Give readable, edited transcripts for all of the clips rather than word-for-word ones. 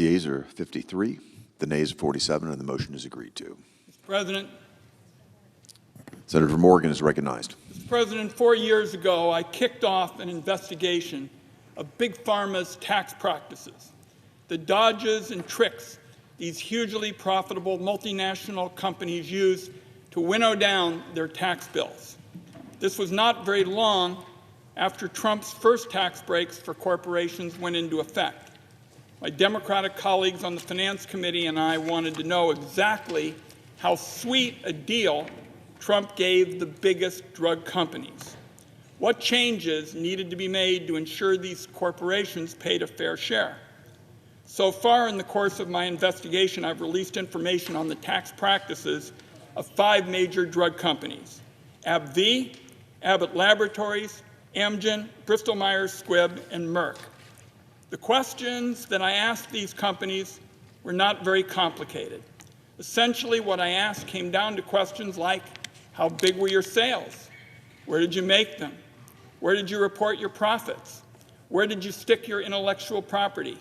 The ayes are 53, the nays are 47, and the motion is agreed to. Mr. President. Senator Morgan is recognized. Mr. President, 4 years ago, I kicked off an investigation of Big Pharma's tax practices, the dodges and tricks these hugely profitable multinational companies use to winnow down their tax bills. This was not very long after Trump's first tax breaks for corporations went into effect. My Democratic colleagues on the Finance Committee and I wanted to know exactly how sweet a deal Trump gave the biggest drug companies. What changes needed to be made to ensure these corporations paid a fair share? So far in the course of my investigation, I've released information on the tax practices of 5 major drug companies: AbbVie, Abbott Laboratories, Amgen, Bristol Myers Squibb, and Merck. The questions that I asked these companies were not very complicated. Essentially, what I asked came down to questions like, how big were your sales? Where did you make them? Where did you report your profits? Where did you stick your intellectual property?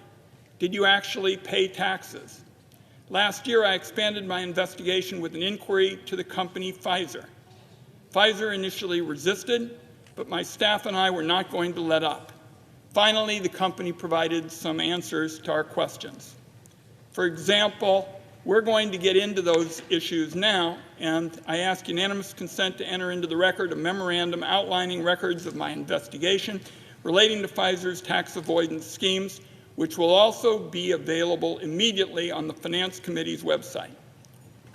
Did you actually pay taxes? Last year, I expanded my investigation with an inquiry to the company Pfizer. Pfizer initially resisted, but my staff and I were not going to let up. Finally, the company provided some answers to our questions. For example, we're going to get into those issues now, and I ask unanimous consent to enter into the record a memorandum outlining records of my investigation relating to Pfizer's tax avoidance schemes, which will also be available immediately on the Finance Committee's website.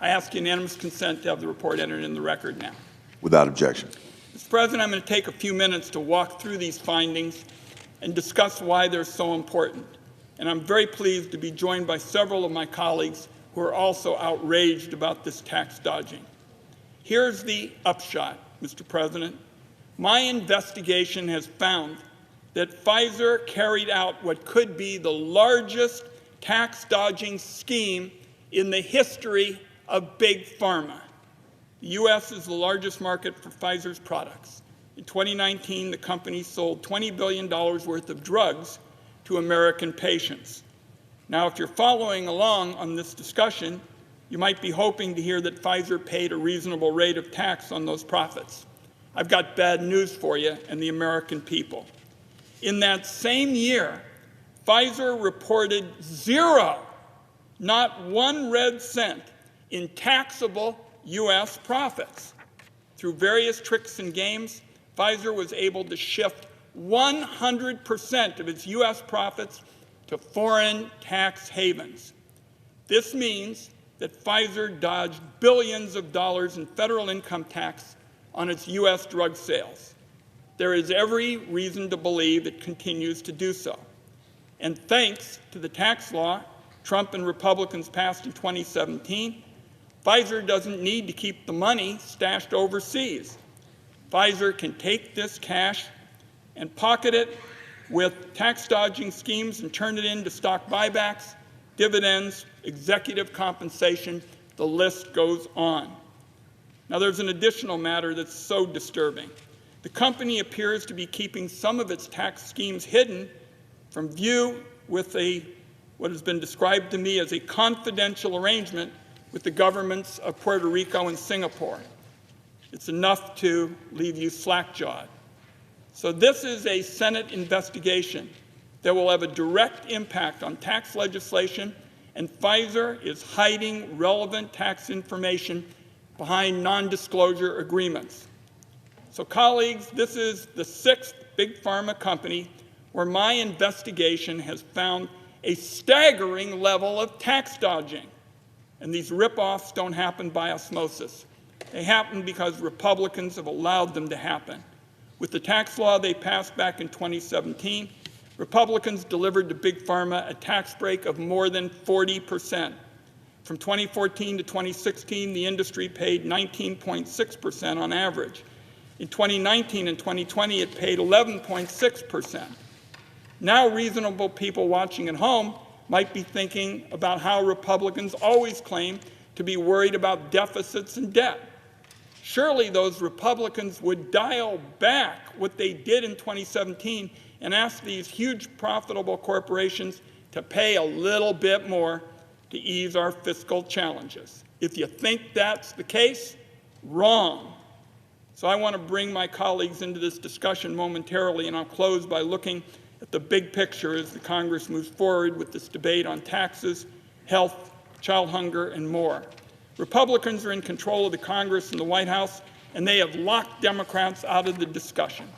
I ask unanimous consent to have the report entered in the record now. Without objection. Mr. President, I'm going to take a few minutes to walk through these findings and discuss why they're so important. And I'm very pleased to be joined by several of my colleagues who are also outraged about this tax dodging. Here's the upshot, Mr. President. My investigation has found that Pfizer carried out what could be the largest tax dodging scheme in the history of Big Pharma. The U.S. is the largest market for Pfizer's products. In 2019, the company sold $20 billion worth of drugs to American patients. Now, if you're following along on this discussion, you might be hoping to hear that Pfizer paid a reasonable rate of tax on those profits. I've got bad news for you and the American people. In that same year, Pfizer reported zero, not 1 red cent, in taxable U.S. profits. Through various tricks and games, Pfizer was able to shift 100% of its U.S. profits to foreign tax havens. This means that Pfizer dodged billions of dollars in federal income tax on its U.S. drug sales. There is every reason to believe it continues to do so. And thanks to the tax law Trump and Republicans passed in 2017, Pfizer doesn't need to keep the money stashed overseas. Pfizer can take this cash and pocket it with tax dodging schemes and turn it into stock buybacks, dividends, executive compensation. The list goes on. Now, there's an additional matter that's so disturbing. The company appears to be keeping some of its tax schemes hidden from view with what has been described to me as a confidential arrangement with the governments of Puerto Rico and Singapore. It's enough to leave you slack-jawed. So this is a Senate investigation that will have a direct impact on tax legislation, and Pfizer is hiding relevant tax information behind non-disclosure agreements. So colleagues, this is the 6th Big Pharma company where my investigation has found a staggering level of tax dodging. And these rip-offs don't happen by osmosis. They happen because Republicans have allowed them to happen. With the tax law they passed back in 2017, Republicans delivered to Big Pharma a tax break of more than 40%. From 2014 to 2016, the industry paid 19.6% on average. In 2019 and 2020, it paid 11.6%. Now, reasonable people watching at home might be thinking about how Republicans always claim to be worried about deficits and debt. Surely those Republicans would dial back what they did in 2017 and ask these huge profitable corporations to pay a little bit more to ease our fiscal challenges. If you think that's the case, wrong. So I want to bring my colleagues into this discussion momentarily, and I'll close by looking at the big picture as the Congress moves forward with this debate on taxes, health, child hunger, and more. Republicans are in control of the Congress and the White House, and they have locked Democrats out of the discussion.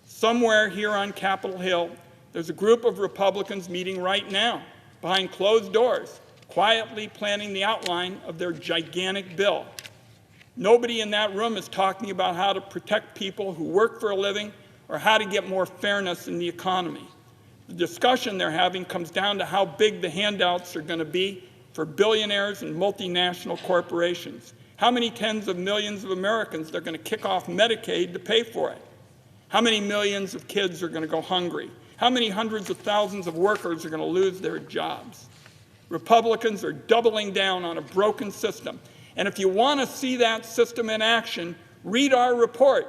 Somewhere here on Capitol Hill, there's a group of Republicans meeting right now behind closed doors, quietly planning the outline of their gigantic bill. Nobody in that room is talking about how to protect people who work for a living or how to get more fairness in the economy. The discussion they're having comes down to how big the handouts are going to be for billionaires and multinational corporations. How many tens of millions of Americans they're going to kick off Medicaid to pay for it? How many millions of kids are going to go hungry? How many hundreds of thousands of workers are going to lose their jobs? Republicans are doubling down on a broken system. And if you want to see that system in action, read our report,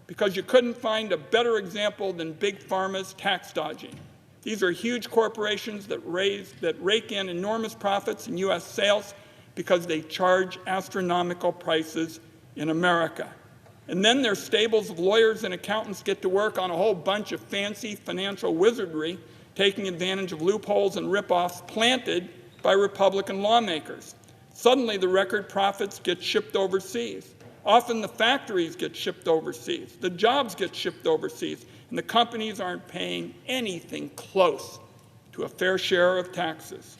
because you couldn't find a better example than Big Pharma's tax dodging. These are huge corporations that rake in enormous profits in U.S. sales because they charge astronomical prices in America. And then their stables of lawyers and accountants get to work on a whole bunch of fancy financial wizardry, taking advantage of loopholes and ripoffs planted by Republican lawmakers. Suddenly, the record profits get shipped overseas. Often the factories get shipped overseas. The jobs get shipped overseas. And the companies aren't paying anything close to a fair share of taxes.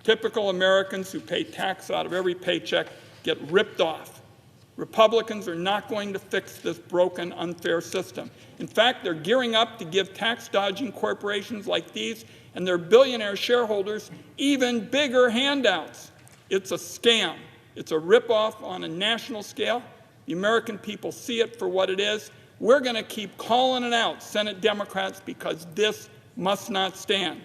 Typical Americans who pay tax out of every paycheck get ripped off. Republicans are not going to fix this broken, unfair system. In fact, they're gearing up to give tax-dodging corporations like these and their billionaire shareholders even bigger handouts. It's a scam. It's a ripoff on a national scale. The American people see it for what it is. We're going to keep calling it out, Senate Democrats, because this must not stand.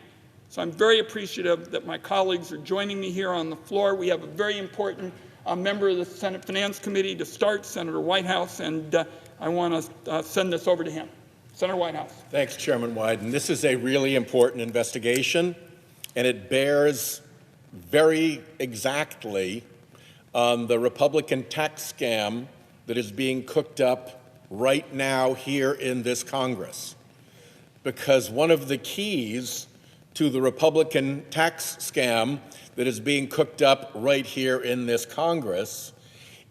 So I'm very appreciative that my colleagues are joining me here on the floor. We have a very important member of the Senate Finance Committee to start, Senator Whitehouse, and I want to send this over to him. Senator Whitehouse. Thanks, Chairman Wyden. This is a really important investigation, and it bears very exactly on the Republican tax scam that is being cooked up right now here in this Congress. Because one of the keys to the Republican tax scam that is being cooked up right here in this Congress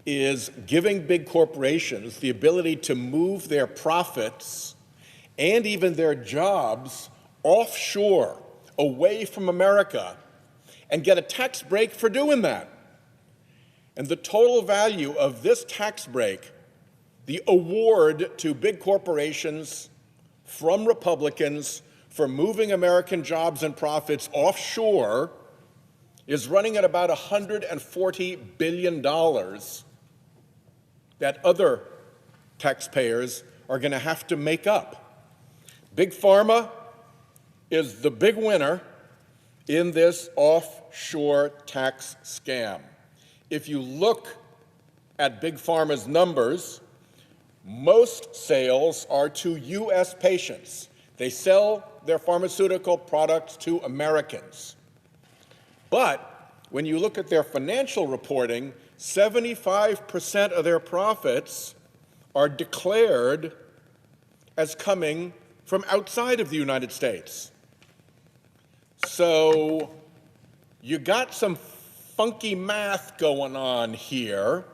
is giving big corporations the ability to move their profits and even their jobs offshore, away from America, and get a tax break for doing that. And the total value of this tax break, the award to big corporations from Republicans for moving American jobs and profits offshore, is running at about $140 billion that other taxpayers are going to have to make up. Big Pharma is the big winner in this offshore tax scam. If you look at Big Pharma's numbers, most sales are to U.S. patients. They sell their pharmaceutical products to Americans. But when you look at their financial reporting, 75% of their profits are declared as coming from outside of the United States. So you got some funky math going on here,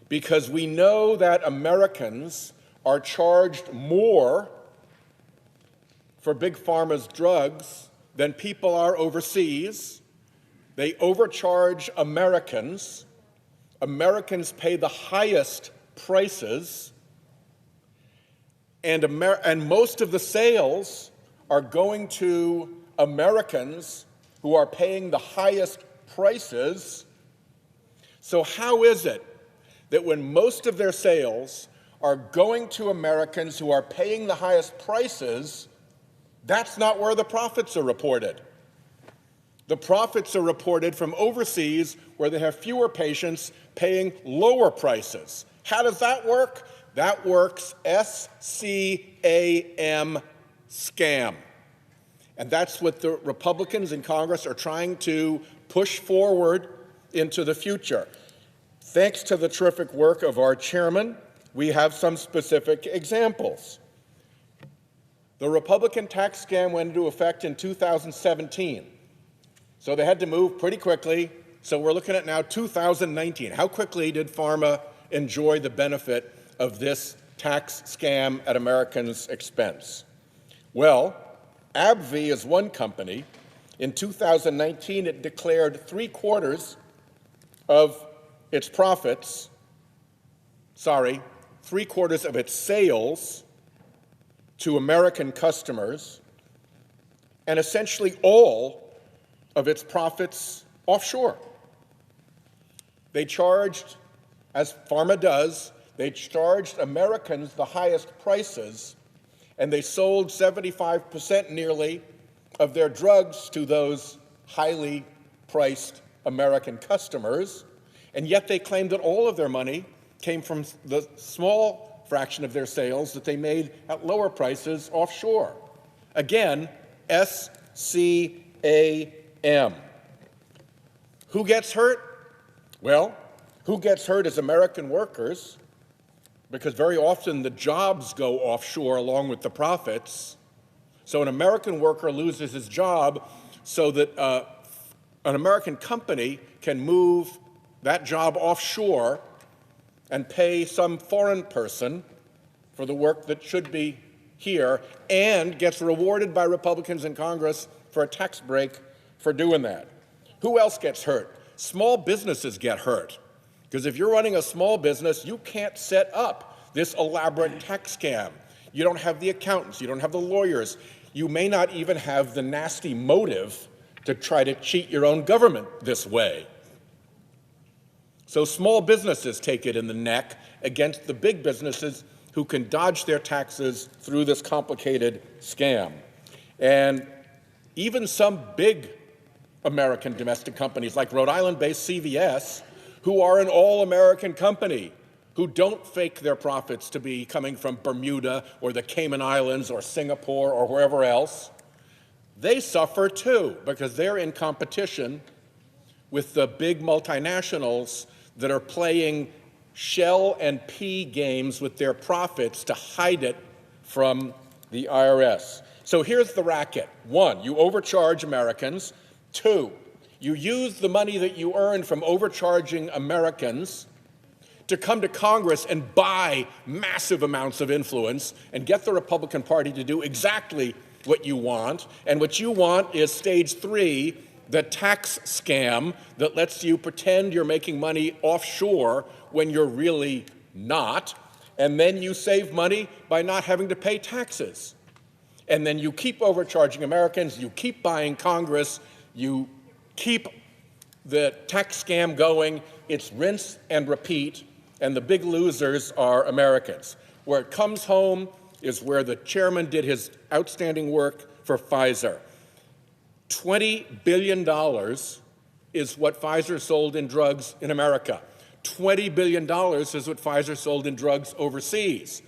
because we know that Americans are charged more for Big Pharma's drugs than people are overseas. They overcharge Americans. Americans pay the highest prices, and most of the sales are going to Americans who are paying the highest prices. So how is it that when most of their sales are going to Americans who are paying the highest prices, that's not where the profits are reported? The profits are reported from overseas, where they have fewer patients paying lower prices. How does that work? That works S-C-A-M, scam. And that's what the Republicans in Congress are trying to push forward into the future. Thanks to the terrific work of our chairman, we have some specific examples. The Republican tax scam went into effect in 2017. So they had to move pretty quickly. So we're looking at now 2019. How quickly did Pharma enjoy the benefit of this tax scam at Americans' expense? Well, AbbVie is one company. In 2019, it declared 3/4 of its profits, 3/4 of its sales to American customers, and essentially all of its profits offshore. They charged, as Pharma does, they charged Americans the highest prices, and they sold 75% nearly of their drugs to those highly priced American customers, and yet they claimed that all of their money came from the small fraction of their sales that they made at lower prices offshore. Again, SCAM. Who gets hurt? Well, who gets hurt is American workers, because very often the jobs go offshore along with the profits. So an American worker loses his job so that an American company can move that job offshore and pay some foreign person for the work that should be here, and gets rewarded by Republicans in Congress for a tax break for doing that. Who else gets hurt? Small businesses get hurt, because if you're running a small business, you can't set up this elaborate tax scam. You don't have the accountants, you don't have the lawyers, you may not even have the nasty motive to try to cheat your own government this way. So small businesses take it in the neck against the big businesses who can dodge their taxes through this complicated scam. And even some big American domestic companies like Rhode Island-based CVS, who are an all-American company, who don't fake their profits to be coming from Bermuda or the Cayman Islands or Singapore or wherever else, they suffer too, because they're in competition with the big multinationals that are playing shell and pea games with their profits to hide it from the IRS. So here's the racket. 1, you overcharge Americans. 2, you use the money that you earn from overcharging Americans to come to Congress and buy massive amounts of influence and get the Republican Party to do exactly what you want. And what you want is stage 3, the tax scam that lets you pretend you're making money offshore when you're really not. And then you save money by not having to pay taxes. And then you keep overcharging Americans, you keep buying Congress, you keep the tax scam going. It's rinse and repeat, and the big losers are Americans. Where it comes home is where the chairman did his outstanding work for Pfizer. $20 billion is what Pfizer sold in drugs in America. $20 billion is what Pfizer sold in drugs overseas.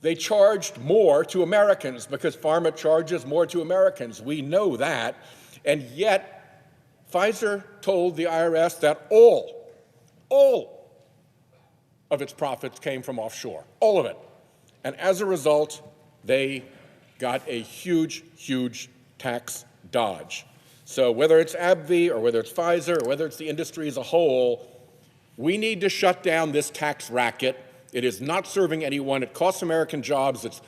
They charged more to Americans because Pharma charges more to Americans. We know that. And yet, Pfizer told the IRS that all of its profits came from offshore, all of it. And as a result, they got a huge, huge tax dodge. So whether it's AbbVie or whether it's Pfizer or whether it's the industry as a whole, we need to shut down this tax racket. It is not serving anyone. It costs American jobs. It's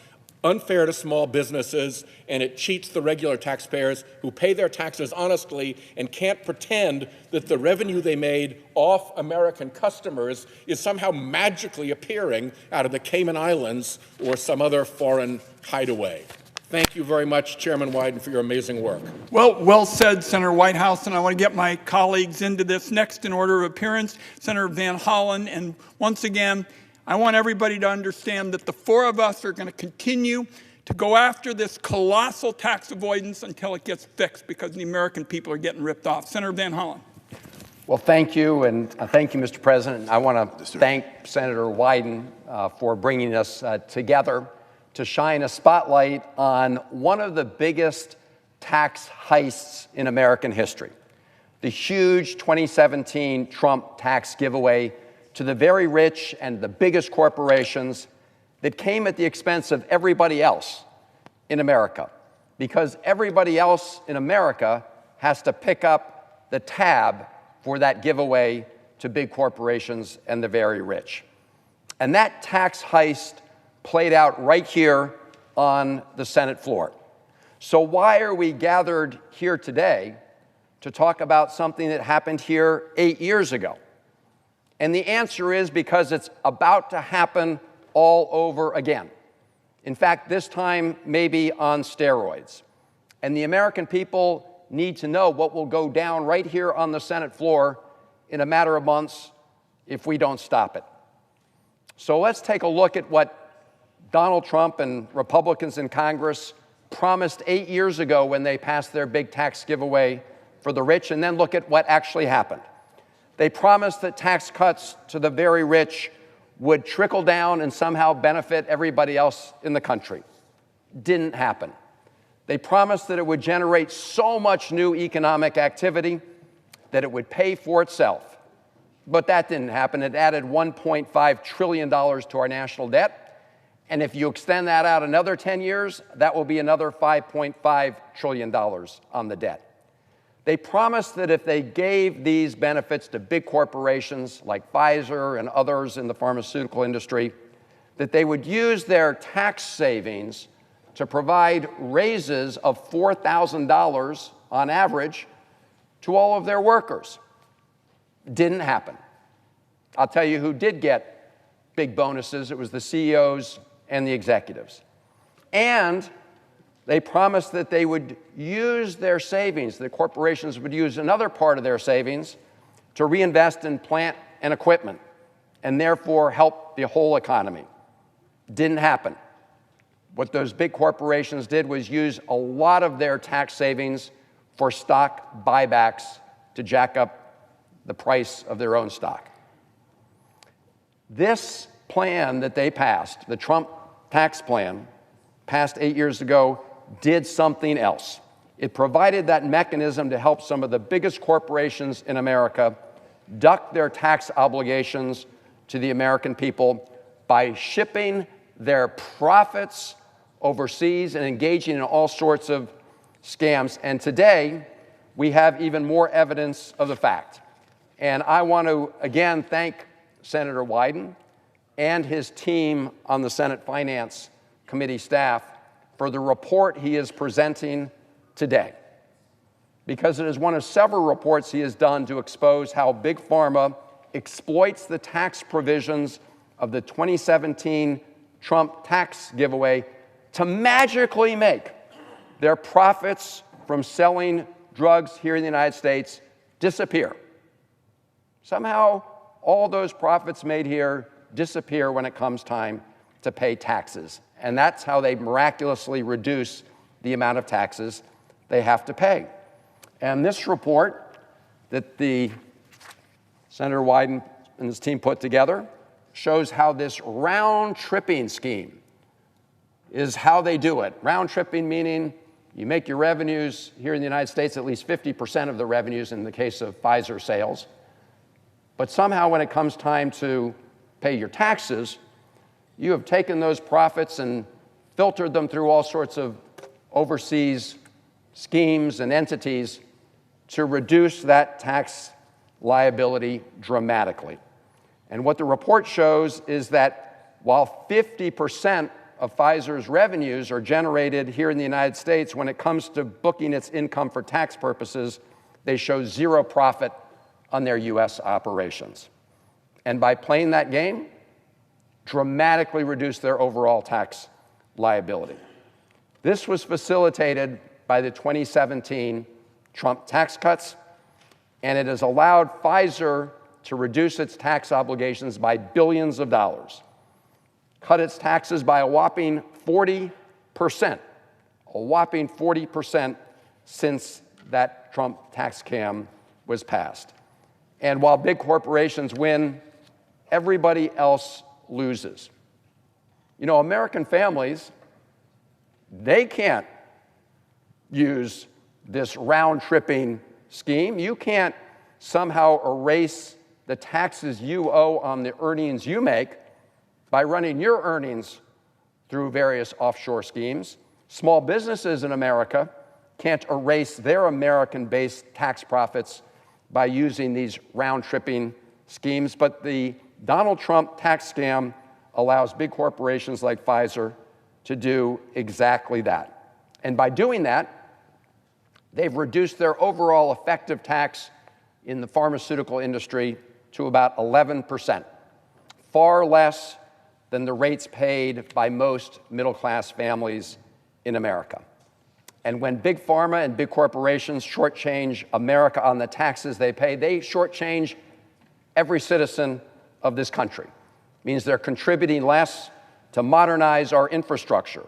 unfair to small businesses, and it cheats the regular taxpayers who pay their taxes honestly and can't pretend that the revenue they made off American customers is somehow magically appearing out of the Cayman Islands or some other foreign hideaway. Thank you very much, Chairman Wyden, for your amazing work. Well said, Senator Whitehouse, and I want to get my colleagues into this. Next in order of appearance, Senator Van Hollen, and once again, I want everybody to understand that the 4 of us are going to continue to go after this colossal tax avoidance until it gets fixed, because the American people are getting ripped off. Senator Van Hollen. Well, thank you, and thank you, Mr. President. I want to thank Senator Wyden for bringing us together to shine a spotlight on one of the biggest tax heists in American history, the huge 2017 Trump tax giveaway to the very rich and the biggest corporations that came at the expense of everybody else in America, because everybody else in America has to pick up the tab for that giveaway to big corporations and the very rich. And that tax heist played out right here on the Senate floor. So why are we gathered here today to talk about something that happened here 8 years ago? And the answer is because it's about to happen all over again. In fact, this time maybe on steroids. And the American people need to know what will go down right here on the Senate floor in a matter of months if we don't stop it. So let's take a look at what Donald Trump and Republicans in Congress promised 8 years ago when they passed their big tax giveaway for the rich, and then look at what actually happened. They promised that tax cuts to the very rich would trickle down and somehow benefit everybody else in the country. Didn't happen. They promised that it would generate so much new economic activity that it would pay for itself. But that didn't happen. It added $1.5 trillion to our national debt. And if you extend that out another 10 years, that will be another $5.5 trillion on the debt. They promised that if they gave these benefits to big corporations like Pfizer and others in the pharmaceutical industry, that they would use their tax savings to provide raises of $4,000 on average to all of their workers. Didn't happen. I'll tell you who did get big bonuses. It was the CEOs and the executives. And they promised that they would use their savings, the corporations would use another part of their savings to reinvest in plant and equipment, and therefore help the whole economy. Didn't happen. What those big corporations did was use a lot of their tax savings for stock buybacks to jack up the price of their own stock. This plan that they passed, the Trump tax plan, passed 8 years ago, did something else. It provided that mechanism to help some of the biggest corporations in America duck their tax obligations to the American people by shipping their profits overseas and engaging in all sorts of scams. And today, we have even more evidence of the fact. And I want to, again, thank Senator Wyden and his team on the Senate Finance Committee staff for the report he is presenting today, because it is one of several reports he has done to expose how Big Pharma exploits the tax provisions of the 2017 Trump tax giveaway to magically make their profits from selling drugs here in the United States disappear. Somehow, all those profits made here disappear when it comes time to pay taxes. And that's how they miraculously reduce the amount of taxes they have to pay. And this report that the Senator Wyden and his team put together shows how this round-tripping scheme is how they do it. Round-tripping meaning you make your revenues here in the United States, at least 50% of the revenues in the case of Pfizer sales. But somehow when it comes time to pay your taxes, you have taken those profits and filtered them through all sorts of overseas schemes and entities to reduce that tax liability dramatically. And what the report shows is that while 50% of Pfizer's revenues are generated here in the United States, when it comes to booking its income for tax purposes, they show zero profit on their U.S. operations. And by playing that game, dramatically reduce their overall tax liability. This was facilitated by the 2017 Trump tax cuts, and it has allowed Pfizer to reduce its tax obligations by billions of dollars, cut its taxes by a whopping 40%, since that Trump tax scam was passed. And while big corporations win, everybody else loses. You know, American families They can't use this round-tripping scheme. You can't somehow erase the taxes you owe on the earnings you make by running your earnings through various offshore schemes. Small businesses in America can't erase their American-based tax profits by using these round-tripping schemes, but the Donald Trump tax scam allows big corporations like Pfizer to do exactly that. And by doing that, they've reduced their overall effective tax in the pharmaceutical industry to about 11%, far less than the rates paid by most middle-class families in America. And when big pharma and big corporations shortchange America on the taxes they pay, they shortchange every citizen of this country. It means they're contributing less to modernize our infrastructure,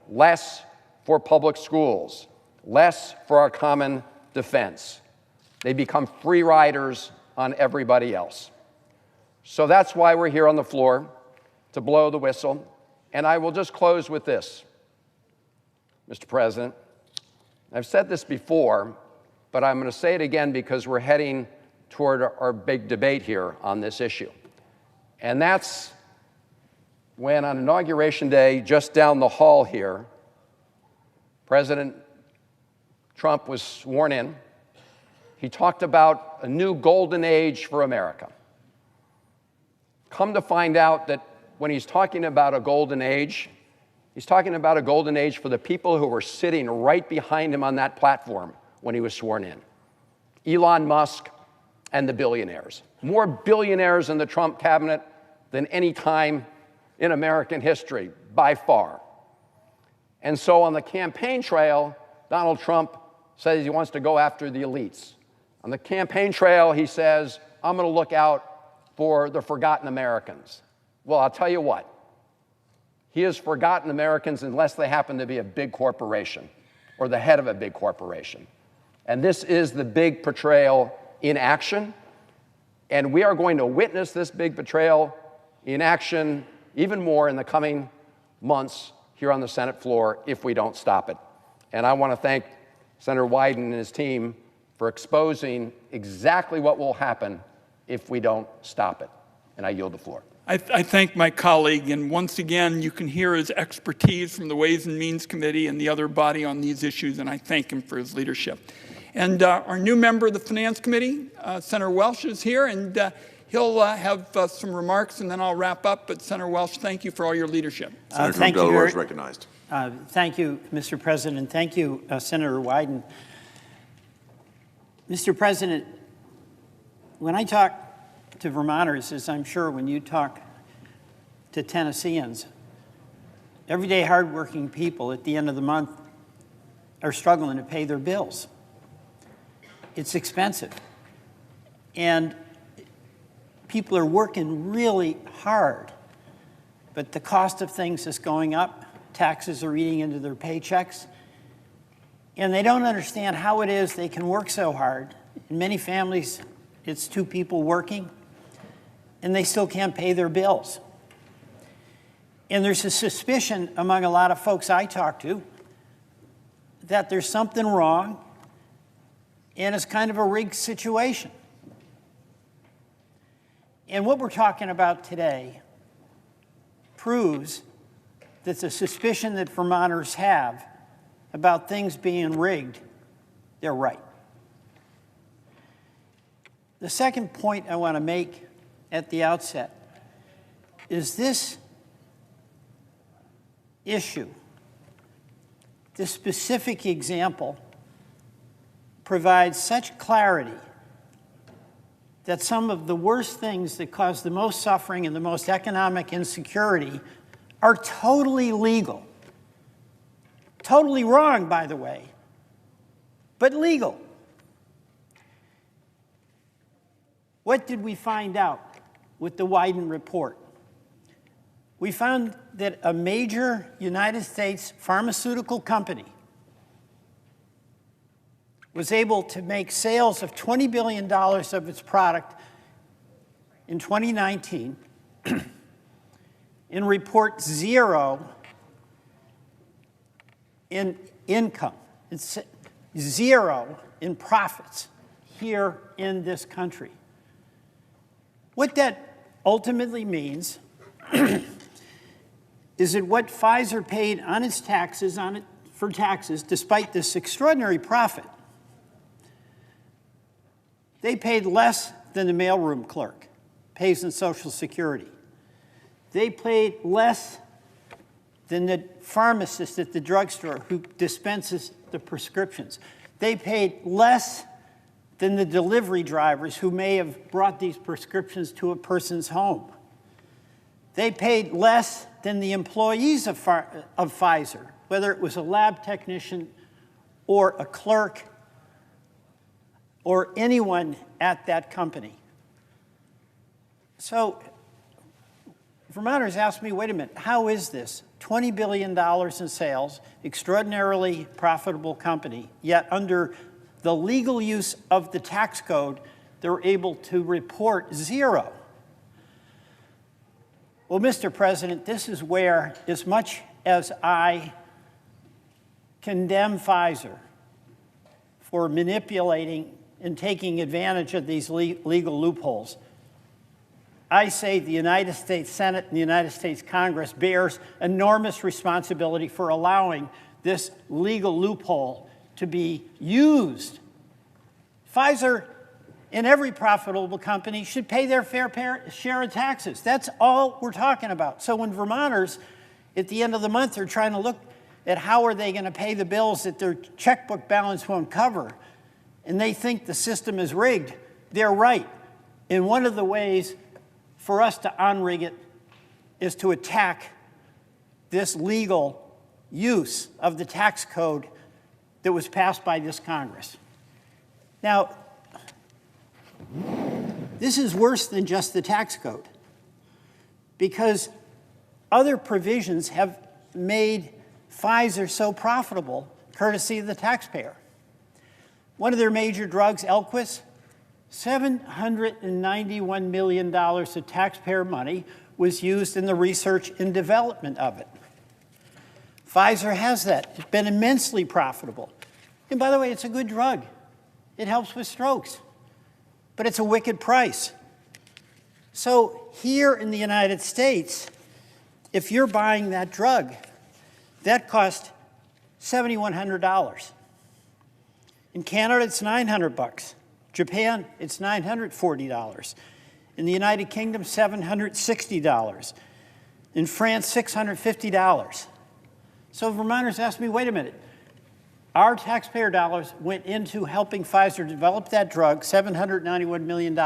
less for public schools, less for our common defense. They become free riders on everybody else. So that's why we're here on the floor, to blow the whistle. And I will just close with this, Mr. President. I've said this before, but I'm going to say it again because we're heading toward our big debate here on this issue. And that's when on Inauguration Day, just down the hall here, President Trump was sworn in. He talked about a new golden age for America. Come to find out that when he's talking about a golden age, he's talking about a golden age for the people who were sitting right behind him on that platform when he was sworn in. Elon Musk and the billionaires. More billionaires in the Trump cabinet than any time in American history, by far. And so on the campaign trail, Donald Trump says he wants to go after the elites. On the campaign trail, he says, I'm going to look out for the forgotten Americans. Well, I'll tell you what. He has forgotten Americans unless they happen to be a big corporation or the head of a big corporation. And this is the big betrayal in action. And we are going to witness this big betrayal in action even more in the coming months here on the Senate floor if we don't stop it. And I want to thank Senator Wyden and his team for exposing exactly what will happen if we don't stop it. And I yield the floor. I thank my colleague, and once again, you can hear his expertise from the Ways and Means Committee and the other body on these issues, and I thank him for his leadership. And our new member of the Finance Committee, Senator Welch, is here, and he'll have some remarks, and then I'll wrap up. But Senator Welch, thank you for all your leadership. Senator from Delaware is recognized. Thank you, Mr. President. Thank you, Senator Wyden. Mr. President, when I talk to Vermonters, as I'm sure when you talk to Tennesseans, everyday hardworking people at the end of the month are struggling to pay their bills. It's expensive. And people are working really hard, but the cost of things is going up. Taxes are eating into their paychecks. And they don't understand how it is they can work so hard. In many families, it's two people working, and they still can't pay their bills. And there's a suspicion among a lot of folks I talk to that there's something wrong, and it's kind of a rigged situation. And what we're talking about today proves that the suspicion that Vermonters have about things being rigged, they're right. The second point I want to make at the outset is this issue, this specific example, provides such clarity that some of the worst things that cause the most suffering and the most economic insecurity are totally legal. Totally wrong, by the way, but legal. What did we find out with the Wyden report? We found that a major United States pharmaceutical company was able to make sales of $20 billion of its product in 2019 and report zero in income. It's zero in profits here in this country. What that ultimately means is that what Pfizer paid on its taxes, for taxes, despite this extraordinary profit, they paid less than the mailroom clerk pays in Social Security. They paid less than the pharmacist at the drugstore who dispenses the prescriptions. They paid less than the delivery drivers who may have brought these prescriptions to a person's home. They paid less than the employees of Pfizer, whether it was a lab technician or a clerk or anyone at that company. So Vermonters asked me, wait a minute, how is this? $20 billion in sales, extraordinarily profitable company, yet under the legal use of the tax code, they're able to report zero. Well, Mr. President, this is where, as much as I condemn Pfizer for manipulating and taking advantage of these legal loopholes, I say the United States Senate and the United States Congress bears enormous responsibility for allowing this legal loophole to be used. Pfizer and every profitable company should pay their fair share of taxes. That's all we're talking about. So when Vermonters, at the end of the month, are trying to look at how are they going to pay the bills that their checkbook balance won't cover, and they think the system is rigged, they're right. And one of the ways for us to unrig it is to attack this legal use of the tax code that was passed by this Congress. Now, this is worse than just the tax code, because other provisions have made Pfizer so profitable courtesy of the taxpayer. One of their major drugs, Eliquis, $791 million of taxpayer money was used in the research and development of it. Pfizer has that. It's been immensely profitable. And by the way, it's a good drug. It helps with strokes. But it's a wicked price. So here in the United States, if you're buying that drug, that costs $7,100. In Canada, it's $900. Japan, it's $940. In the United Kingdom, $760. In France, $650. So Vermonters asked me, wait a minute, our taxpayer dollars went into helping Pfizer develop that drug, $791 million,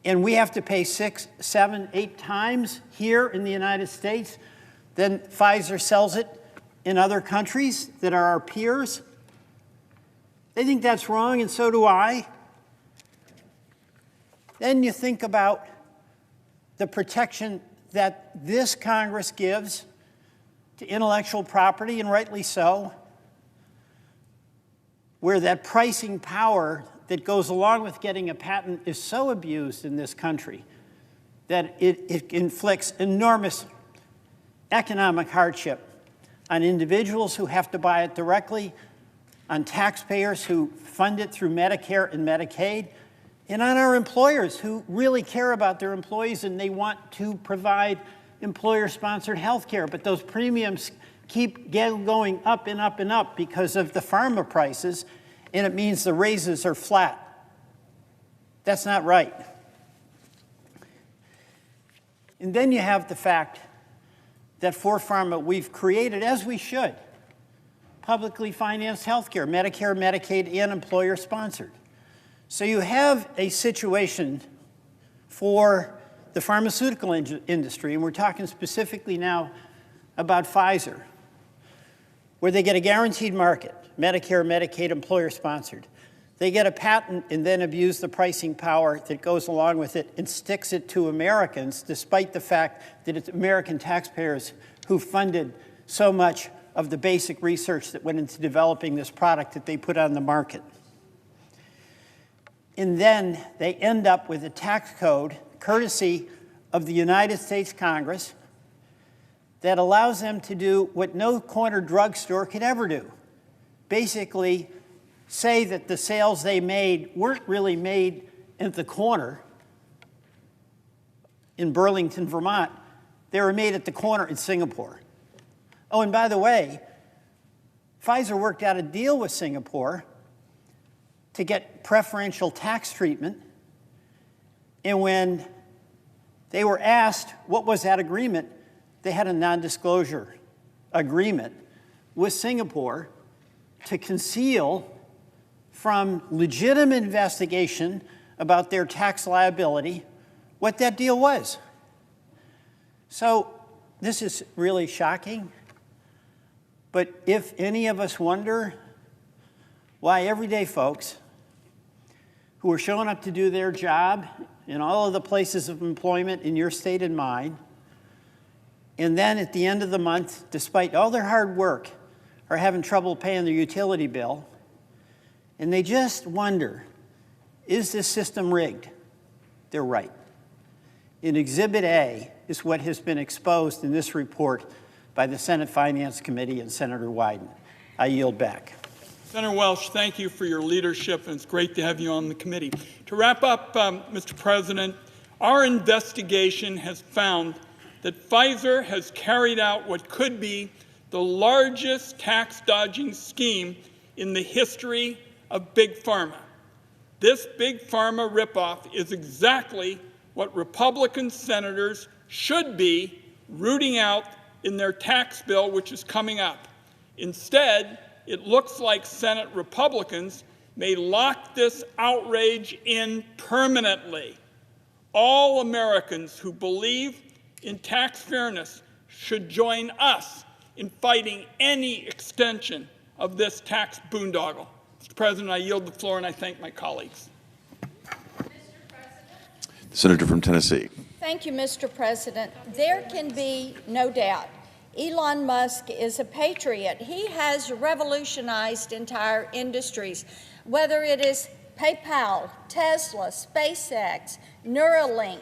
and we have to pay 6, 7, 8 times here in the United States than Pfizer sells it in other countries that are our peers. They think that's wrong, and so do I. Then you think about the protection that this Congress gives to intellectual property, and rightly so, where that pricing power that goes along with getting a patent is so abused in this country that it inflicts enormous economic hardship on individuals who have to buy it directly, on taxpayers who fund it through Medicare and Medicaid, and on our employers who really care about their employees and they want to provide employer-sponsored health care. But those premiums keep going up and up and up because of the pharma prices, and it means the raises are flat. That's not right. And then you have the fact that for pharma, we've created, as we should, publicly financed health care, Medicare, Medicaid, and employer-sponsored. So you have a situation for the pharmaceutical industry, and we're talking specifically now about Pfizer, where they get a guaranteed market, Medicare, Medicaid, employer-sponsored. They get a patent and then abuse the pricing power that goes along with it and sticks it to Americans, despite the fact that it's American taxpayers who funded so much of the basic research that went into developing this product that they put on the market. And then they end up with a tax code, courtesy of the United States Congress, that allows them to do what no corner drugstore could ever do. Basically, say that the sales they made weren't really made at the corner in Burlington, Vermont. They were made at the corner in Singapore. Oh, and by the way, Pfizer worked out a deal with Singapore to get preferential tax treatment. And when they were asked what was that agreement, they had a non-disclosure agreement with Singapore to conceal from legitimate investigation about their tax liability what that deal was. So this is really shocking. But if any of us wonder why everyday folks who are showing up to do their job in all of the places of employment in your state and mine, and then at the end of the month, despite all their hard work, are having trouble paying their utility bill, and they just wonder, is this system rigged? They're right. In Exhibit A is what has been exposed in this report by the Senate Finance Committee and Senator Wyden. I yield back. Senator Welch, thank you for your leadership, and it's great to have you on the committee. To wrap up, Mr. President, our investigation has found that Pfizer has carried out what could be the largest tax dodging scheme in the history of Big Pharma. This Big Pharma ripoff is exactly what Republican senators should be rooting out in their tax bill, which is coming up. Instead, it looks like Senate Republicans may lock this outrage in permanently. All Americans who believe in tax fairness should join us in fighting any extension of this tax boondoggle. Mr. President, I yield the floor and I thank my colleagues. The Senator from Tennessee. Thank you, Mr. President. There can be no doubt Elon Musk is a patriot. He has revolutionized entire industries, whether it is PayPal, Tesla, SpaceX, Neuralink.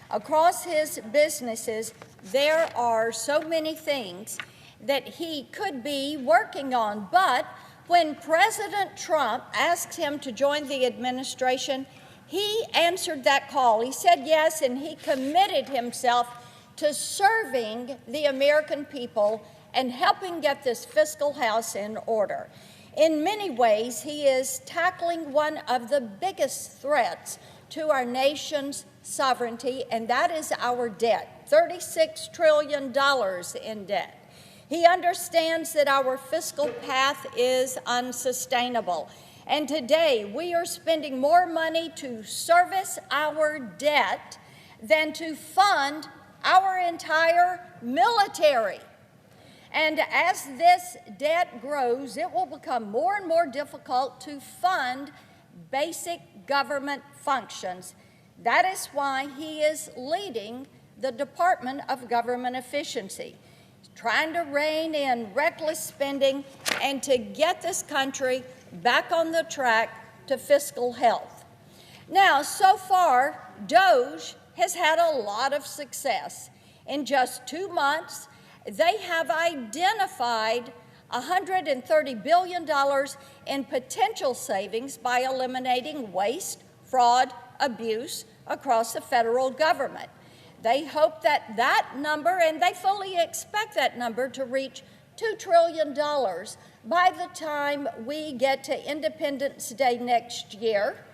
Across his businesses, there are so many things that he could be working on. But when President Trump asked him to join the administration, he answered that call. He said yes, and he committed himself to serving the American people and helping get this fiscal house in order. In many ways, he is tackling one of the biggest threats to our nation's sovereignty, and that is our debt, $36 trillion in debt. He understands that our fiscal path is unsustainable. And today, we are spending more money to service our debt than to fund our entire military. And as this debt grows, it will become more and more difficult to fund basic government functions. That is why he is leading the Department of Government Efficiency, trying to rein in reckless spending and to get this country back on the track to fiscal health. Now, so far, DOGE has had a lot of success. In just 2 months, they have identified $130 billion in potential savings by eliminating waste, fraud, abuse across the federal government. They hope that that number, and they fully expect that number to reach $2 trillion by the time we get to Independence Day next year,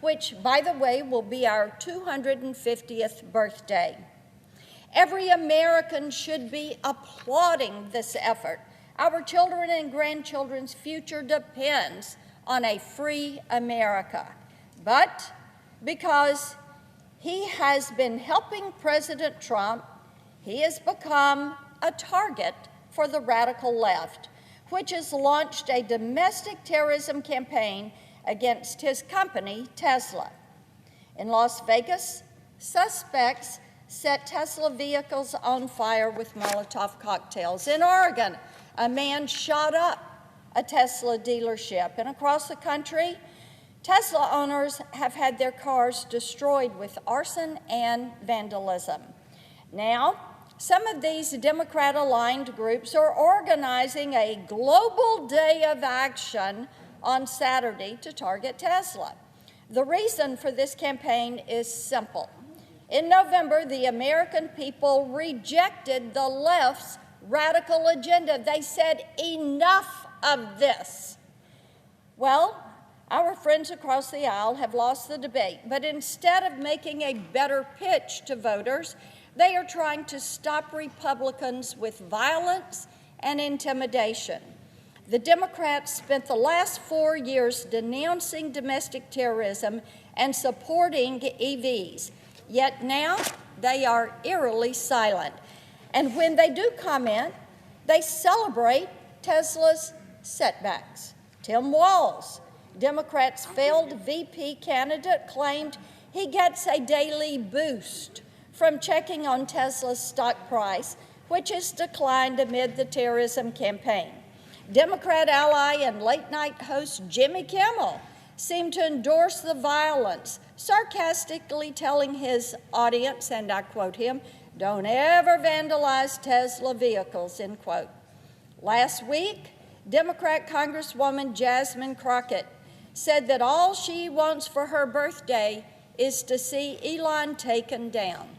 which, by the way, will be our 250th birthday. Every American should be applauding this effort. Our children and grandchildren's future depends on a free America. But because he has been helping President Trump, he has become a target for the radical left, which has launched a domestic terrorism campaign against his company, Tesla. In Las Vegas, suspects set Tesla vehicles on fire with Molotov cocktails. In Oregon, a man shot up a Tesla dealership. And across the country, Tesla owners have had their cars destroyed with arson and vandalism. Now, Some of these Democrat-aligned groups are organizing a global day of action on Saturday to target Tesla. The reason for this campaign is simple. In November, the American people rejected the left's radical agenda. They said, enough of this. Well, our friends across the aisle have lost the debate, but instead of making a better pitch to voters, they are trying to stop Republicans with violence and intimidation. The Democrats spent the last 4 years denouncing domestic terrorism and supporting EVs, yet now they are eerily silent. And when they do comment, they celebrate Tesla's setbacks. Tim Walz, Democrats' failed VP candidate, claimed he gets a daily boost from checking on Tesla's stock price, which has declined amid the terrorism campaign. Democrat ally and late-night host Jimmy Kimmel seemed to endorse the violence, sarcastically telling his audience, and I quote him, "Don't ever vandalize Tesla vehicles," end quote. Last week, Democrat Congresswoman Jasmine Crockett said that all she wants for her birthday is to see Elon taken down.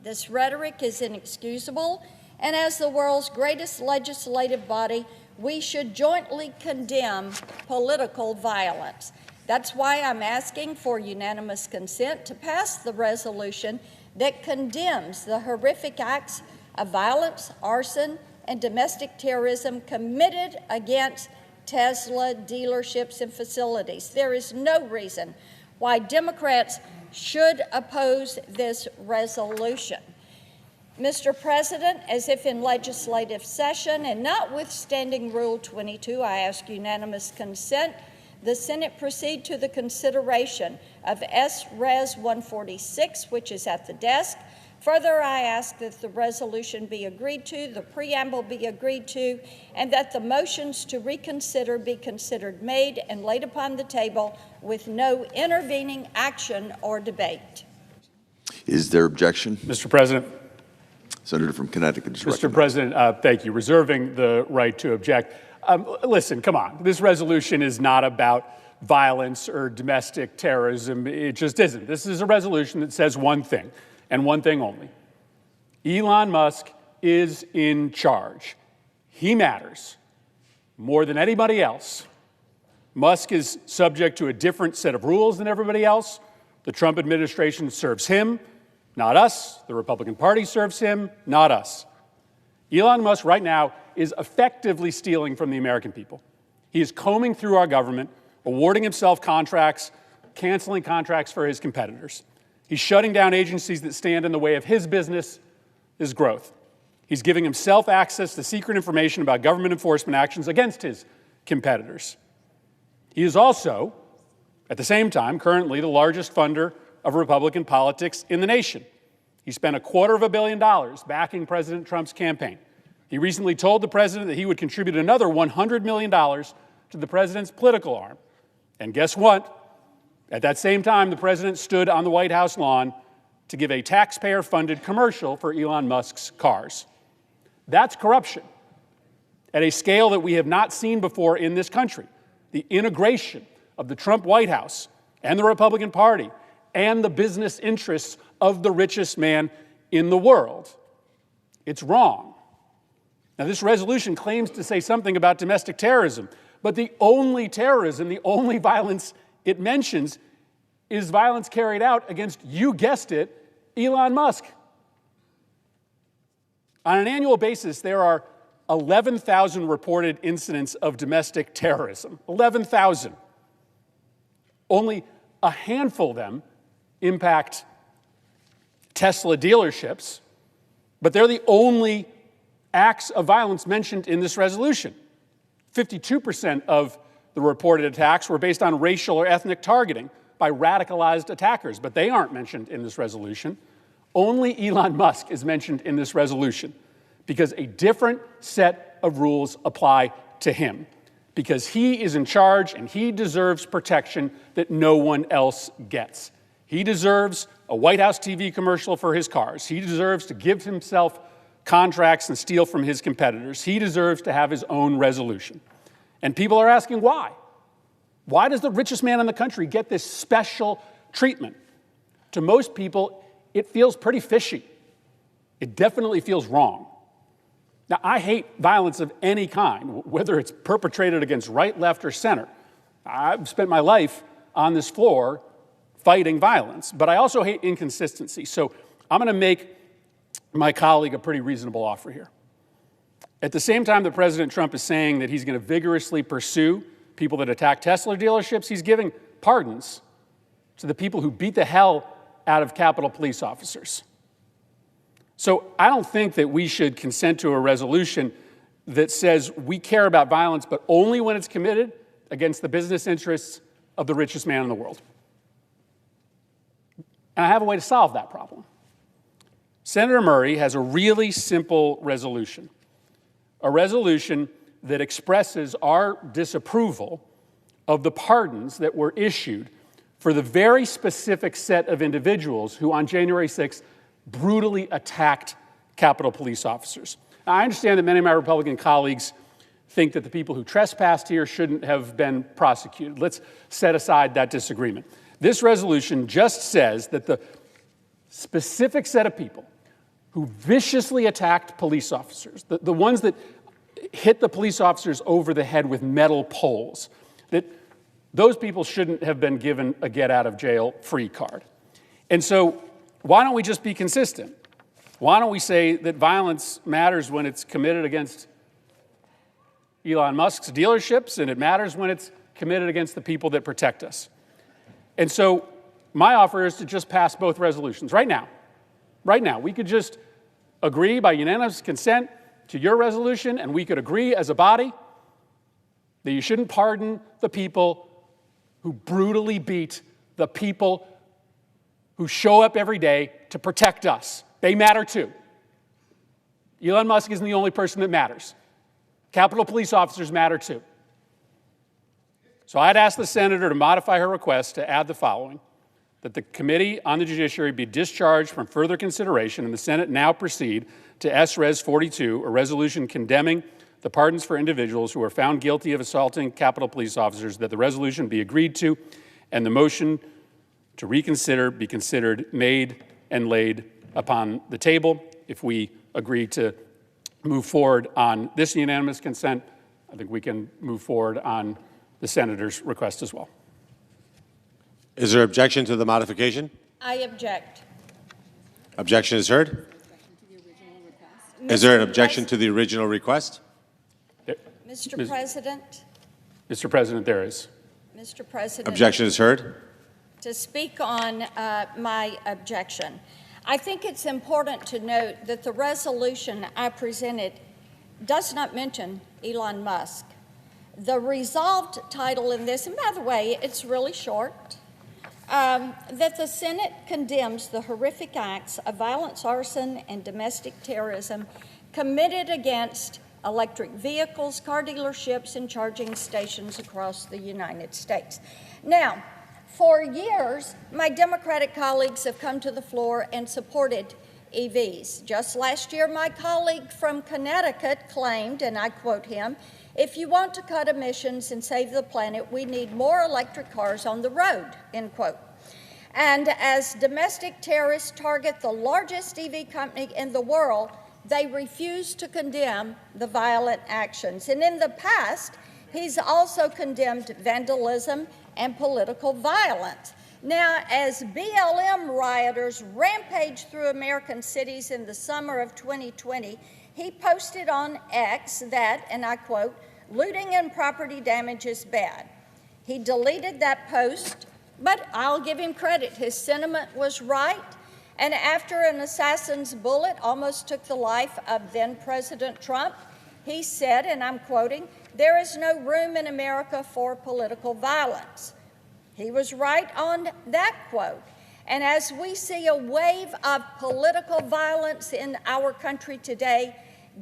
This rhetoric is inexcusable, and as the world's greatest legislative body, we should jointly condemn political violence. That's why I'm asking for unanimous consent to pass the resolution that condemns the horrific acts of violence, arson, and domestic terrorism committed against Tesla dealerships and facilities. There is no reason why Democrats should oppose this resolution. Mr. President, as if in legislative session and notwithstanding Rule 22, I ask unanimous consent the Senate proceed to the consideration of S-Res 146, which is at the desk. Further, I ask that the resolution be agreed to, the preamble be agreed to, and that the motions to reconsider be considered made and laid upon the table with no intervening action or debate. Is there objection? Mr. President. Senator from Connecticut is Mr. recognized. President, thank you. Reserving the right to object. Listen, come on. This resolution is not about violence or domestic terrorism. It just isn't. This is a resolution that says one thing, and one thing only. Elon Musk is in charge. He matters more than anybody else. Musk is subject to a different set of rules than everybody else. The Trump administration serves him, not us. The Republican Party serves him, not us. Elon Musk right now is effectively stealing from the American people. He is combing through our government, awarding himself contracts, canceling contracts for his competitors. He's shutting down agencies that stand in the way of his business, his growth. He's giving himself access to secret information about government enforcement actions against his competitors. He is also, at the same time, currently the largest funder of Republican politics in the nation. He spent $250 million backing President Trump's campaign. He recently told the president that he would contribute another $100 million to the president's political arm. And guess what? At that same time, the president stood on the White House lawn to give a taxpayer-funded commercial for Elon Musk's cars. That's corruption at a scale that we have not seen before in this country. The integration of the Trump White House and the Republican Party and the business interests of the richest man in the world. It's wrong. Now, this resolution claims to say something about domestic terrorism, but the only terrorism, the only violence it mentions is violence carried out against, you guessed it, Elon Musk. On an annual basis, there are 11,000 reported incidents of domestic terrorism. 11,000. Only a handful of them impact Tesla dealerships, but they're the only acts of violence mentioned in this resolution. 52% of the reported attacks were based on racial or ethnic targeting by radicalized attackers, but they aren't mentioned in this resolution. Only Elon Musk is mentioned in this resolution because a different set of rules apply to him, because he is in charge and he deserves protection that no one else gets. He deserves a White House TV commercial for his cars. He deserves to give himself contracts and steal from his competitors. He deserves to have his own resolution. And people are asking why. Why does the richest man in the country get this special treatment? To most people, it feels pretty fishy. It definitely feels wrong. Now, I hate violence of any kind, whether it's perpetrated against right, left, or center. I've spent my life on this floor fighting violence, but I also hate inconsistency. So I'm going to make my colleague a pretty reasonable offer here. At the same time that President Trump is saying that he's going to vigorously pursue people that attack Tesla dealerships, he's giving pardons to the people who beat the hell out of Capitol Police officers. So I don't think that we should consent to a resolution that says we care about violence, but only when it's committed against the business interests of the richest man in the world. And I have a way to solve that problem. Senator Murray has a really simple resolution, a resolution that expresses our disapproval of the pardons that were issued for the very specific set of individuals who on January 6th brutally attacked Capitol Police officers. Now, I understand that many of my Republican colleagues think that the people who trespassed here shouldn't have been prosecuted. Let's set aside that disagreement. This resolution just says that the specific set of people who viciously attacked police officers, the ones that hit the police officers over the head with metal poles, that those people shouldn't have been given a get-out-of-jail-free card. And so why don't we just be consistent? Why don't we say that violence matters when it's committed against Elon Musk's dealerships, and it matters when it's committed against the people that protect us? And so my offer is to just pass both resolutions right now. Right now. We could just agree by unanimous consent to your resolution, and we could agree as a body that you shouldn't pardon the people who brutally beat the people who show up every day to protect us. They matter too. Elon Musk isn't the only person that matters. Capitol Police officers matter too. So I'd ask the senator to modify her request to add the following: that the Committee on the Judiciary be discharged from further consideration, and the Senate now proceed to S-Res 42, a resolution condemning the pardons for individuals who are found guilty of assaulting Capitol Police officers, that the resolution be agreed to, and the motion to reconsider be considered made and laid upon the table. If we agree to move forward on this unanimous consent, I think we can move forward on the senator's request as well. Is there objection to the modification? I object. Objection is heard. Is there an objection to the original request? Mr. President? Mr. President, there is. Mr. President? Objection is heard. To speak on my objection, I think it's important to note that the resolution I presented does not mention Elon Musk. The resolved title in this, and by the way, it's really short, that the Senate condemns the horrific acts of violence, arson, and domestic terrorism committed against electric vehicles, car dealerships, and charging stations across the United States. Now, for years, my Democratic colleagues have come to the floor and supported EVs. Just last year, my colleague from Connecticut claimed, and I quote him, "If you want to cut emissions and save the planet, we need more electric cars on the road," end quote. And as domestic terrorists target the largest EV company in the world, they refuse to condemn the violent actions. And in the past, he's also condemned vandalism and political violence. Now, as BLM rioters rampaged through American cities in the summer of 2020, he posted on X that, and I quote, "Looting and property damage is bad." He deleted that post, but I'll give him credit. His sentiment was right. And after an assassin's bullet almost took the life of then President Trump, he said, and I'm quoting, "There is no room in America for political violence." He was right on that quote. And as we see a wave of political violence in our country today,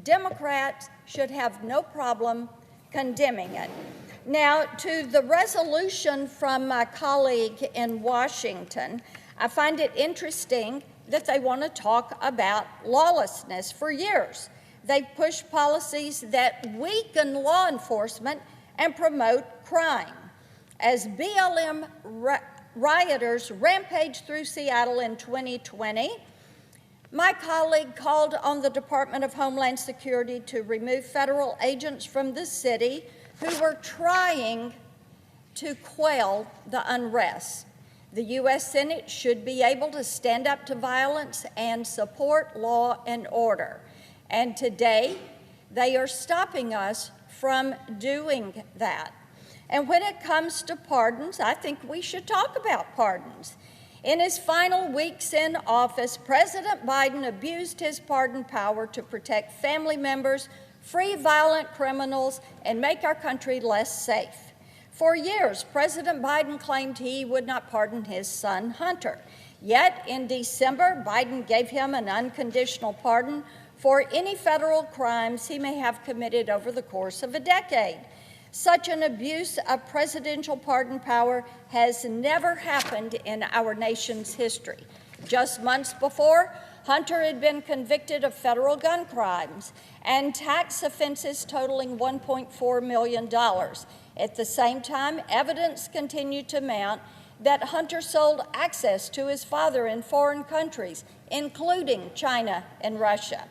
Democrats should have no problem condemning it. Now, to the resolution from my colleague in Washington, I find it interesting that they want to talk about lawlessness for years. They've pushed policies that weaken law enforcement and promote crime. As BLM rioters rampaged through Seattle in 2020, my colleague called on the Department of Homeland Security to remove federal agents from the city who were trying to quell the unrest. The U.S. Senate should be able to stand up to violence and support law and order. And today, they are stopping us from doing that. And when it comes to pardons, I think we should talk about pardons. In his final weeks in office, President Biden abused his pardon power to protect family members, free violent criminals, and make our country less safe. For years, President Biden claimed he would not pardon his son, Hunter. Yet, in December, Biden gave him an unconditional pardon for any federal crimes he may have committed over the course of a decade. Such an abuse of presidential pardon power has never happened in our nation's history. Just months before, Hunter had been convicted of federal gun crimes and tax offenses totaling $1.4 million. At the same time, evidence continued to mount that Hunter sold access to his father in foreign countries, including China and Russia.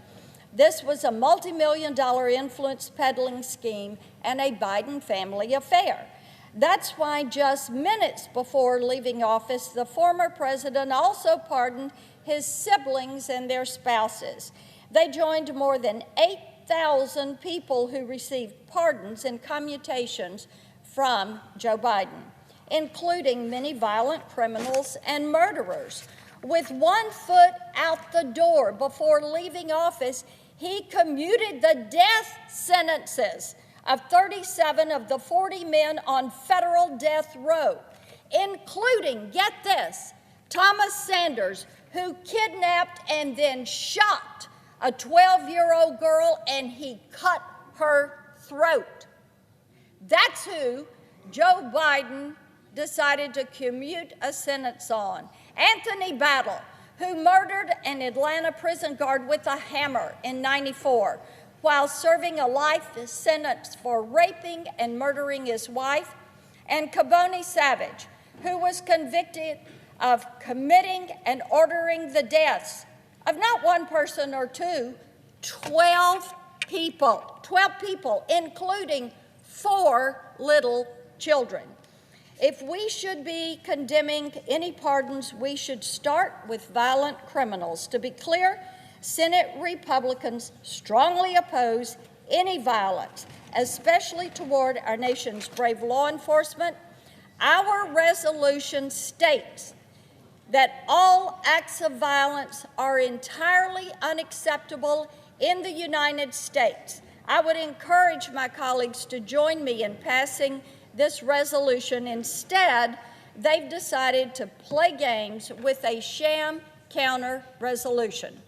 This was a multi-million-dollar influence peddling scheme and a Biden family affair. That's why just minutes before leaving office, the former president also pardoned his siblings and their spouses. They joined more than 8,000 people who received pardons and commutations from Joe Biden, including many violent criminals and murderers. With 1 foot out the door before leaving office, he commuted the death sentences of 37 of the 40 men on federal death row, including, get this, Thomas Sanders, who kidnapped and then shot a 12-year-old girl, and he cut her throat. That's who Joe Biden decided to commute a sentence on. Anthony Battle, who murdered an Atlanta prison guard with a hammer in '94 while serving a life sentence for raping and murdering his wife, and Caboni Savage, who was convicted of committing and ordering the deaths of not one person or two, 12 people, including 4 little children. If we should be condemning any pardons, we should start with violent criminals. To be clear, Senate Republicans strongly oppose any violence, especially toward our nation's brave law enforcement. Our resolution states that all acts of violence are entirely unacceptable in the United States. I would encourage my colleagues to join me in passing this resolution. Instead, they've decided to play games with a sham counter resolution.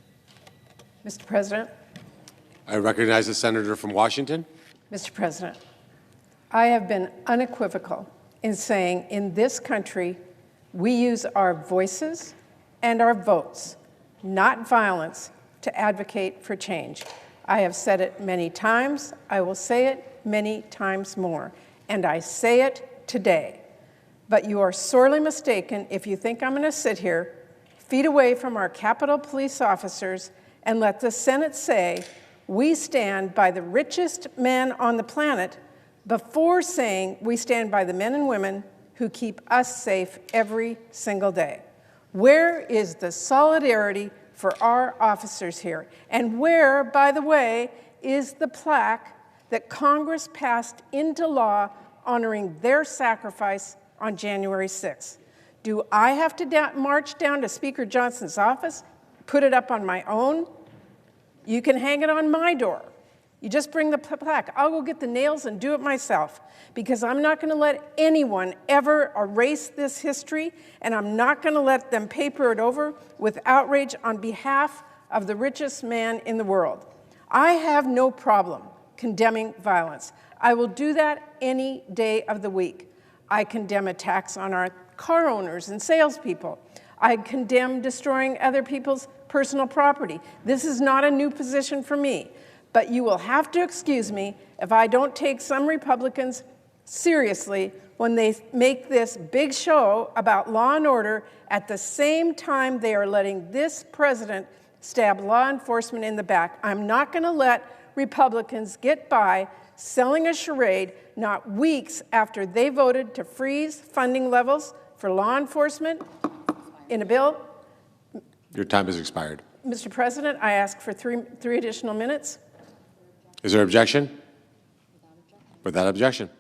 Mr. President. I recognize the senator from Washington. Mr. President, I have been unequivocal in saying in this country, we use our voices and our votes, not violence, to advocate for change. I have said it many times. I will say it many times more. And I say it today. But you are sorely mistaken if you think I'm going to sit here, feet away from our Capitol Police officers, and let the Senate say we stand by the richest men on the planet before saying we stand by the men and women who keep us safe every single day. Where is the solidarity for our officers here? And where, by the way, is the plaque that Congress passed into law honoring their sacrifice on January 6th? Do I have to march down to Speaker Johnson's office, put it up on my own? You can hang it on my door. You just bring the plaque. I'll go get the nails and do it myself, because I'm not going to let anyone ever erase this history, and I'm not going to let them paper it over with outrage on behalf of the richest man in the world. I have no problem condemning violence. I will do that any day of the week. I condemn attacks on our car owners and salespeople. I condemn destroying other people's personal property. This is not a new position for me. But you will have to excuse me if I don't take some Republicans seriously when they make this big show about law and order at the same time they are letting this president stab law enforcement in the back. I'm not going to let Republicans get by selling a charade not weeks after they voted to freeze funding levels for law enforcement in a bill. Your time has expired. Mr. President, I ask for three additional minutes. Is there objection? Without objection.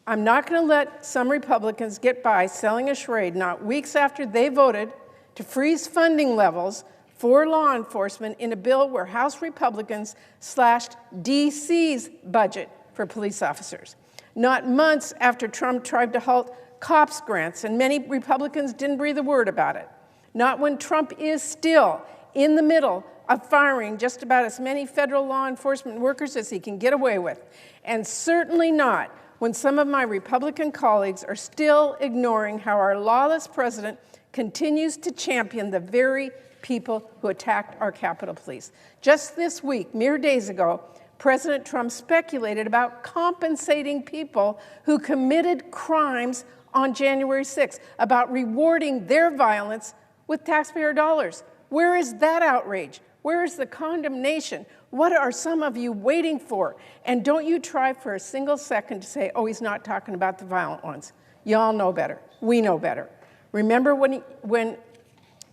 I'm not going to let some Republicans get by selling a charade not weeks after they voted to freeze funding levels for law enforcement in a bill where House Republicans slashed D.C.'s budget for police officers. Not months after Trump tried to halt COPS grants, and many Republicans didn't breathe a word about it. Not when Trump is still in the middle of firing just about as many federal law enforcement workers as he can get away with. And certainly not when some of my Republican colleagues are still ignoring how our lawless president continues to champion the very people who attacked our Capitol Police. Just this week, mere days ago, President Trump speculated about compensating people who committed crimes on January 6th, about rewarding their violence with taxpayer dollars. Where is that outrage? Where is the condemnation? What are some of you waiting for? And don't you try for a single second to say, oh, he's not talking about the violent ones. Y'all know better. We know better. Remember when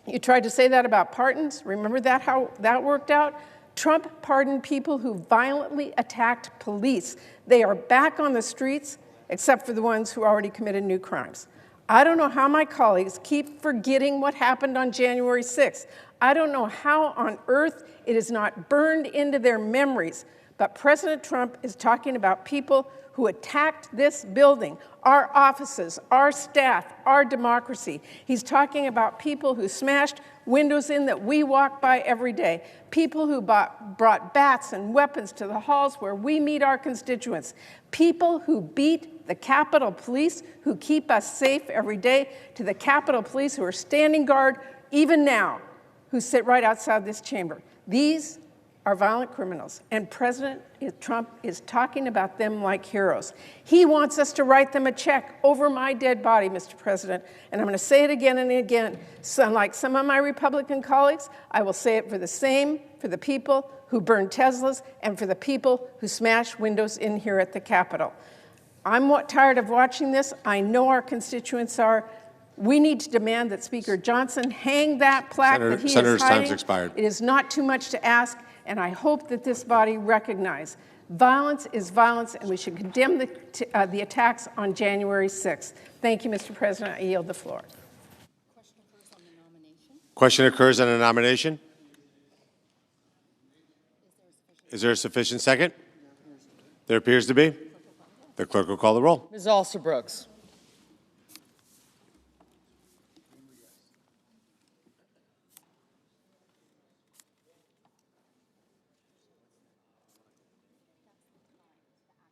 you tried to say that about pardons? Remember that, how that worked out? Trump pardoned people who violently attacked police. They are back on the streets, except for the ones who already committed new crimes. I don't know how my colleagues keep forgetting what happened on January 6th. I don't know how on earth it is not burned into their memories, but President Trump is talking about people who attacked this building, our offices, our staff, our democracy. He's talking about people who smashed windows in that we walk by every day, people who brought bats and weapons to the halls where we meet our constituents, people who beat the Capitol Police, who keep us safe every day, to the Capitol Police who are standing guard even now, who sit right outside this chamber. These are violent criminals, and President Trump is talking about them like heroes. He wants us to write them a check over my dead body, Mr. President, and I'm going to say it again and again. So, like some of my Republican colleagues, I will say it for the people who burned Teslas and for the people who smashed windows in here at the Capitol. I'm tired of watching this. I know our constituents are. We need to demand that Speaker Johnson hang that plaque that he is hiding. Senator's time's expired. It is not too much to ask, and I hope that this body recognize violence is violence, and we should condemn the attacks on January 6th. Thank you, Mr. President. I yield the floor. Question occurs on the nomination. Is there a sufficient second? There appears to be. The clerk will call the roll. Ms. Alston-Brooks.